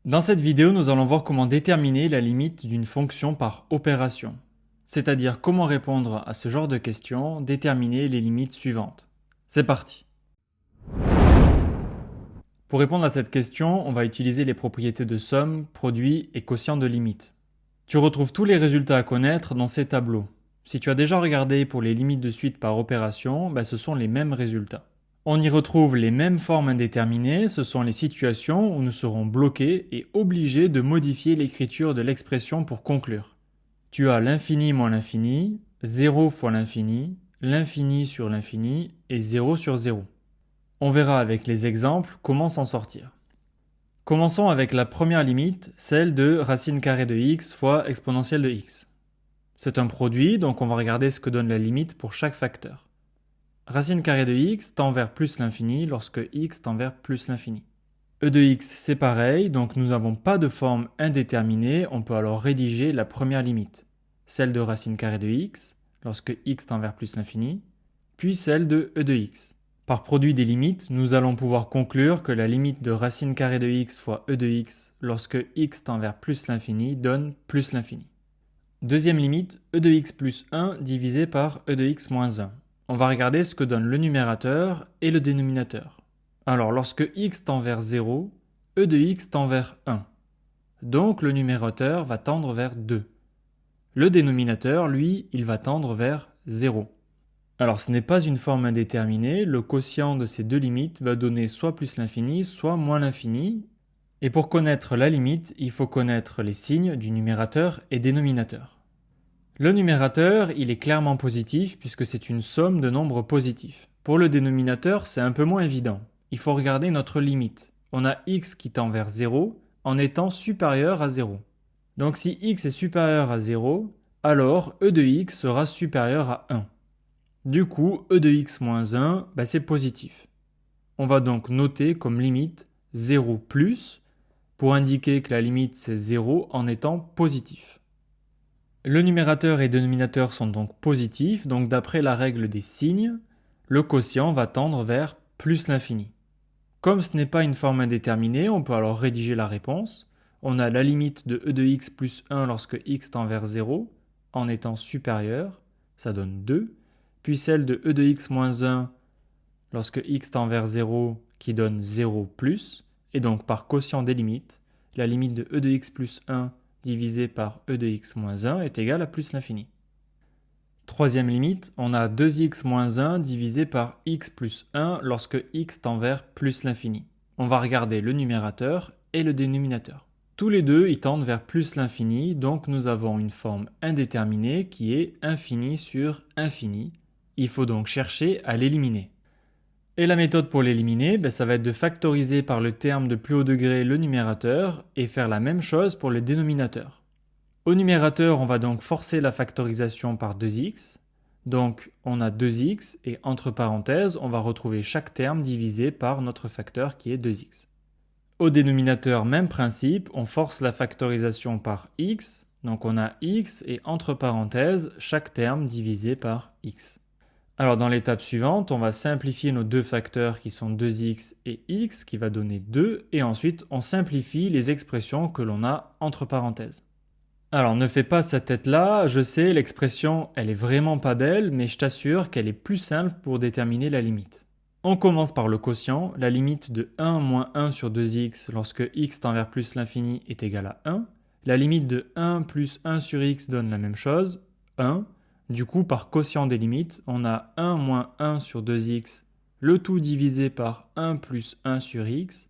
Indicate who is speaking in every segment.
Speaker 1: Dans cette vidéo, nous allons voir comment déterminer la limite d'une fonction par opération. C'est-à-dire comment répondre à ce genre de questions, déterminer les limites suivantes. C'est parti! Pour répondre à cette question, on va utiliser les propriétés de somme, produit et quotient de limite. Tu retrouves tous les résultats à connaître dans ces tableaux. Si tu as déjà regardé pour les limites de suite par opération, ce sont les mêmes résultats. On y retrouve les mêmes formes indéterminées, ce sont les situations où nous serons bloqués et obligés de modifier l'écriture de l'expression pour conclure. Tu as l'infini moins l'infini, 0 fois l'infini sur l'infini et 0 sur 0. On verra avec les exemples comment s'en sortir. Commençons avec la première limite, celle de racine carrée de x fois exponentielle de x. C'est un produit, donc on va regarder ce que donne la limite pour chaque facteur. Racine carrée de x tend vers plus l'infini lorsque x tend vers plus l'infini. E de x c'est pareil, donc nous n'avons pas de forme indéterminée, on peut alors rédiger la première limite. Celle de racine carrée de x lorsque x tend vers plus l'infini, puis celle de e de x. Par produit des limites, nous allons pouvoir conclure que la limite de racine carrée de x fois e de x lorsque x tend vers plus l'infini donne plus l'infini. Deuxième limite, e de x plus 1 divisé par e de x moins 1. On va regarder ce que donne le numérateur et le dénominateur. Alors, lorsque x tend vers 0, e de x tend vers 1. Donc, le numérateur va tendre vers 2. Le dénominateur, lui, il va tendre vers 0. Alors, ce n'est pas une forme indéterminée, le quotient de ces deux limites va donner soit plus l'infini, soit moins l'infini. Et pour connaître la limite, il faut connaître les signes du numérateur et dénominateur. Le numérateur, il est clairement positif puisque c'est une somme de nombres positifs. Pour le dénominateur, c'est un peu moins évident. Il faut regarder notre limite. On a x qui tend vers 0 en étant supérieur à 0. Donc si x est supérieur à 0, alors e de x sera supérieur à 1. Du coup, e de x moins 1, c'est positif. On va donc noter comme limite 0 plus pour indiquer que la limite c'est 0 en étant positif. Le numérateur et le dénominateur sont donc positifs, donc d'après la règle des signes, le quotient va tendre vers plus l'infini. Comme ce n'est pas une forme indéterminée, on peut alors rédiger la réponse. On a la limite de e de x plus 1 lorsque x tend vers 0, en étant supérieur, ça donne 2, puis celle de e de x moins 1 lorsque x tend vers 0, qui donne 0 plus, et donc par quotient des limites, la limite de e de x plus 1 divisé par e de x moins 1 est égal à plus l'infini. Troisième limite, on a 2x moins 1 divisé par x plus 1 lorsque x tend vers plus l'infini. On va regarder le numérateur et le dénominateur. Tous les deux, ils tendent vers plus l'infini, donc nous avons une forme indéterminée qui est infini sur infini. Il faut donc chercher à l'éliminer. Et la méthode pour l'éliminer, ça va être de factoriser par le terme de plus haut degré le numérateur et faire la même chose pour le dénominateur. Au numérateur, on va donc forcer la factorisation par 2x. Donc on a 2x et entre parenthèses, on va retrouver chaque terme divisé par notre facteur qui est 2x. Au dénominateur, même principe, on force la factorisation par x. Donc on a x et entre parenthèses, chaque terme divisé par x. Alors dans l'étape suivante, on va simplifier nos deux facteurs qui sont 2x et x qui va donner 2 et ensuite on simplifie les expressions que l'on a entre parenthèses. Alors ne fais pas cette tête-là, je sais l'expression elle est vraiment pas belle mais je t'assure qu'elle est plus simple pour déterminer la limite. On commence par le quotient, la limite de 1 moins 1 sur 2x lorsque x tend vers plus l'infini est égal à 1. La limite de 1 plus 1 sur x donne la même chose, 1. Du coup, par quotient des limites, on a 1 moins 1 sur 2x, le tout divisé par 1 plus 1 sur x,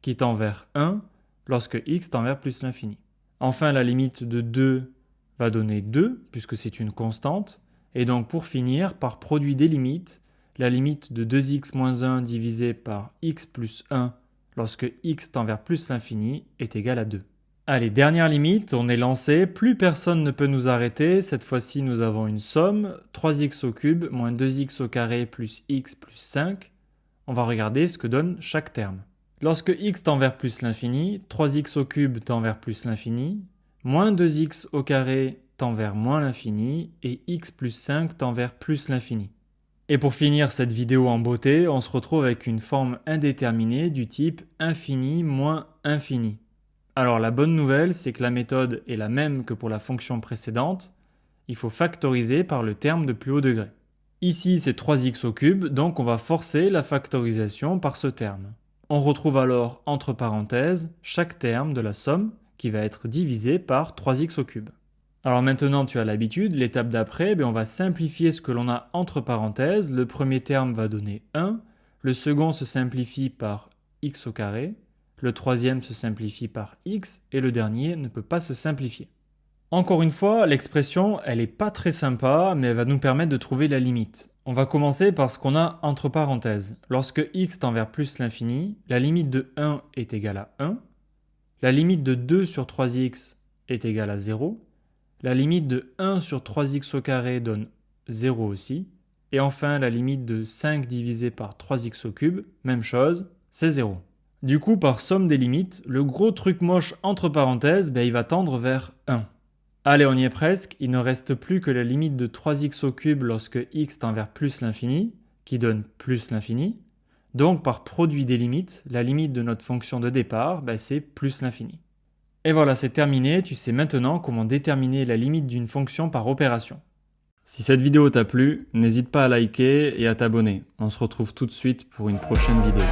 Speaker 1: qui tend vers 1 lorsque x tend vers plus l'infini. Enfin, la limite de 2 va donner 2, puisque c'est une constante. Et donc, pour finir, par produit des limites, la limite de 2x moins 1 divisé par x plus 1 lorsque x tend vers plus l'infini est égal à 2. Allez, dernière limite, on est lancé, plus personne ne peut nous arrêter, cette fois-ci nous avons une somme, 3x au cube moins 2x au carré plus x plus 5. On va regarder ce que donne chaque terme. Lorsque x tend vers plus l'infini, 3x au cube tend vers plus l'infini, moins 2x au carré tend vers moins l'infini et x plus 5 tend vers plus l'infini. Et pour finir cette vidéo en beauté, on se retrouve avec une forme indéterminée du type infini moins infini. Alors la bonne nouvelle, c'est que la méthode est la même que pour la fonction précédente. Il faut factoriser par le terme de plus haut degré. Ici, c'est 3x au cube, donc on va forcer la factorisation par ce terme. On retrouve alors, entre parenthèses, chaque terme de la somme qui va être divisé par 3x au cube. Alors maintenant, tu as l'habitude, l'étape d'après, on va simplifier ce que l'on a entre parenthèses. Le premier terme va donner 1, le second se simplifie par x au carré, le troisième se simplifie par x, et le dernier ne peut pas se simplifier. Encore une fois, l'expression, elle est pas très sympa, mais elle va nous permettre de trouver la limite. On va commencer par ce qu'on a entre parenthèses. Lorsque x tend vers plus l'infini, la limite de 1 est égale à 1, la limite de 2 sur 3x est égale à 0, la limite de 1 sur 3x au carré donne 0 aussi, et enfin la limite de 5 divisé par 3x au cube, même chose, c'est 0. Du coup, par somme des limites, le gros truc moche entre parenthèses, il va tendre vers 1. Allez, on y est presque, il ne reste plus que la limite de 3x au cube lorsque x tend vers plus l'infini, qui donne plus l'infini. Donc par produit des limites, la limite de notre fonction de départ, c'est plus l'infini. Et voilà, c'est terminé, tu sais maintenant comment déterminer la limite d'une fonction par opération. Si cette vidéo t'a plu, n'hésite pas à liker et à t'abonner. On se retrouve tout de suite pour une prochaine vidéo.